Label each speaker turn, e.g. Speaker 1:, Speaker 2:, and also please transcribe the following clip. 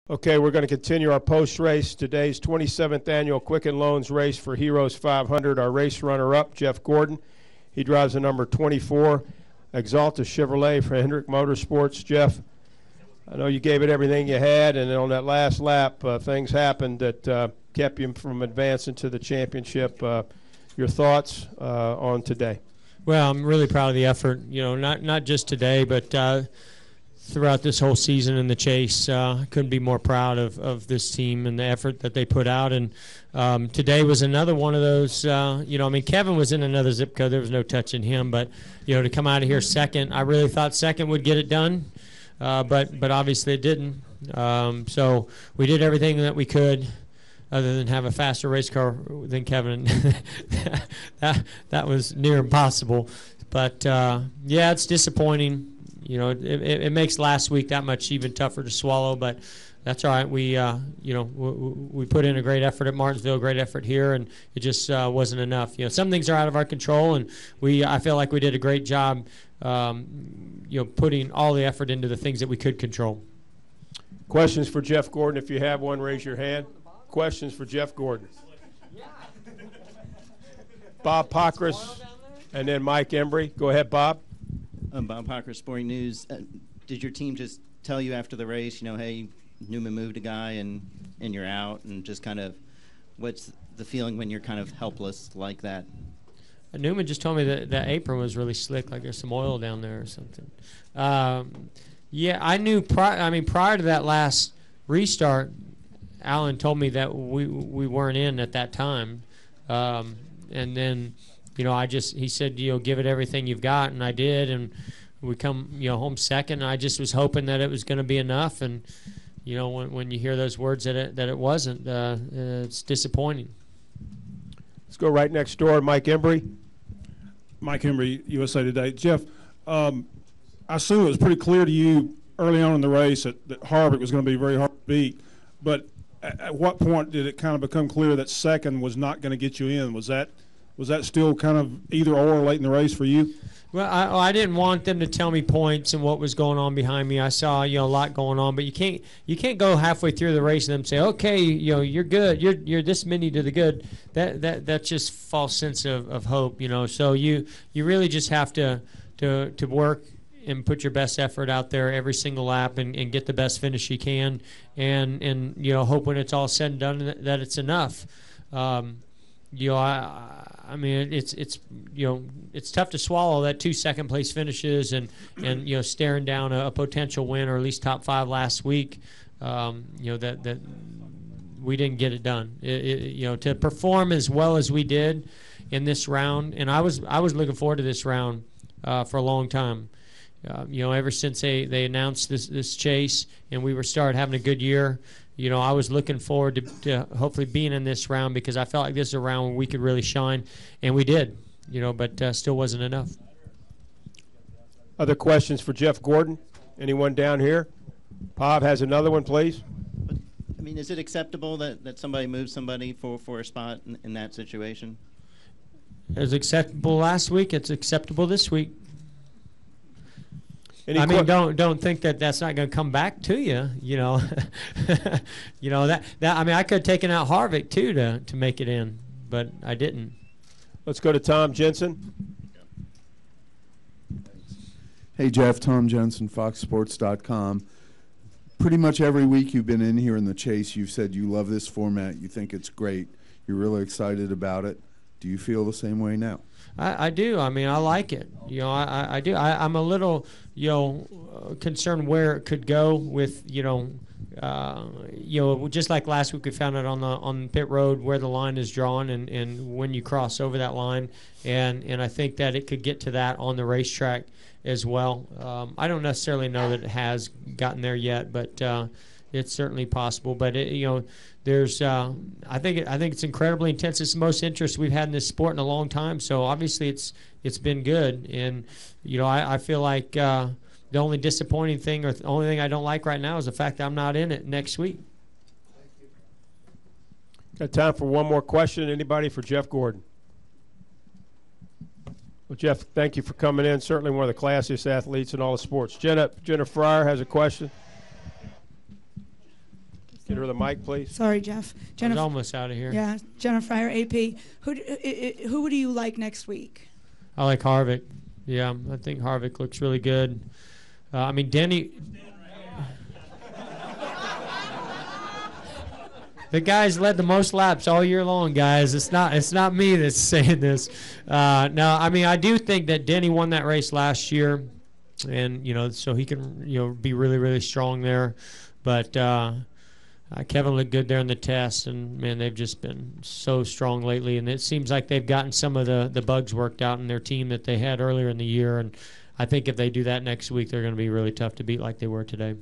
Speaker 1: Okay, we're going to continue our post-race. Today's 27th annual Quicken Loans Race for Heroes 500. Our race runner-up, Jeff Gordon. He drives the number 24 Exalta Chevrolet for Hendrick Motorsports. Jeff, I know you gave it everything you had, and on that last lap, things happened that kept you from advancing to the championship. Your thoughts on today?
Speaker 2: Well, I'm really proud of the effort. You know, not just today, but throughout this whole season in the Chase. Couldn't be more proud of this team and the effort that they put out. And today was another one of those, you know, I mean, Kevin was in another zip code. There was no touching him. But, you know, to come out of here second, I really thought second would get it done. But obviously it didn't. So we did everything that we could other than have a faster race car than Kevin. that was near impossible. But, yeah, it's disappointing. You know, it makes last week that much even tougher to swallow, but that's all right. We, you know, we put in a great effort at Martinsville, a great effort here, and it just wasn't enough. You know, some things are out of our control, and I feel like we did a great job, you know, putting all the effort into the things that we could control.
Speaker 1: Questions for Jeff Gordon? If you have one, raise your hand. Questions for Jeff Gordon? Bob Pockris and then Mike Embry. Go ahead, Bob.
Speaker 3: Bob Parker, Sporting News. Did your team just tell you after the race, you know, hey, Newman moved a guy and you're out, and just kind of what's the feeling when you're kind of helpless like that?
Speaker 2: Newman just told me that the apron was really slick, like there's some oil down there or something. Yeah, I knew prior to that last restart, Alan told me that we weren't in at that time. And then, you know, he said, you know, give it everything you've got, and I did, and we come, you know, home second. And I just was hoping that it was going to be enough, and, you know, when you hear those words that it wasn't, it's disappointing.
Speaker 1: Let's go right next door, Mike Embry.
Speaker 4: Mike Embry, USA Today. Jeff, I assume it was pretty clear to you early on in the race that Harvick was going to be very hard to beat, but at what point did it kind of become clear that second was not going to get you in? Was that still kind of either or late in the race for you?
Speaker 2: Well, I didn't want them to tell me points and what was going on behind me. I saw, you know, a lot going on, but you can't go halfway through the race and then say, okay, you know, you're good, you're this many to the good. That's just false sense of hope, you know. So you really just have to work and put your best effort out there every single lap and get the best finish you can, and you know, hope when it's all said and done that it's enough. You know, I mean, it's you know, it's tough to swallow that 2 second place finishes and you know, staring down a potential win or at least top 5 last week. You know, that we didn't get it done. You know, to perform as well as we did in this round, and I was looking forward to this round for a long time. You know, ever since they announced this chase and we started having a good year. You know, I was looking forward to hopefully being in this round because I felt like this is a round where we could really shine, and we did, you know, but still wasn't enough.
Speaker 1: Other questions for Jeff Gordon? Anyone down here? Bob has another one, please.
Speaker 3: But, I mean, is it acceptable that somebody moves somebody for a spot in that situation?
Speaker 2: It was acceptable last week. It's acceptable this week. I mean, don't think that that's not going to come back to you. You know, you know that. I mean, I could have taken out Harvick too to make it in, but I didn't.
Speaker 1: Let's go to Tom Jensen.
Speaker 5: Hey Jeff, Tom Jensen, FoxSports.com. Pretty much every week you've been in here in the Chase, you've said you love this format. You think it's great. You're really excited about it. Do you feel the same way now?
Speaker 2: I do. I mean, I like it. You know, I do. I'm a little, you know, concerned where it could go with, you know, just like last week we found out on pit road where the line is drawn and when you cross over that line, and I think that it could get to that on the racetrack as well. I don't necessarily know that it has gotten there yet, but it's certainly possible. But you know, there's I think it's incredibly intense. It's the most interest we've had in this sport in a long time. So obviously it's been good, and you know, I feel like the only disappointing thing or the only thing I don't like right now is the fact that I'm not in it next week.
Speaker 1: Got time for one more question. Anybody for Jeff Gordon? Well, Jeff, thank you for coming in. Certainly one of the classiest athletes in all the sports. Jenna Fryer has a question. Get her the mic, please.
Speaker 6: Sorry, Jeff.
Speaker 2: I was
Speaker 6: Jennifer.
Speaker 2: almost out of here.
Speaker 6: Yeah, Jennifer Fryer, AP. Who do you like next week?
Speaker 2: I like Harvick. Yeah, I think Harvick looks really good. I mean, Denny. The guy's led the most laps all year long, guys. It's not me that's saying this. No, I mean, I do think that Denny won that race last year, and so he can be really, really strong there. But Kevin looked good there in the test, and man, they've just been so strong lately. And it seems like they've gotten some of the bugs worked out in their team that they had earlier in the year. And I think if they do that next week, they're going to be really tough to beat like they were today.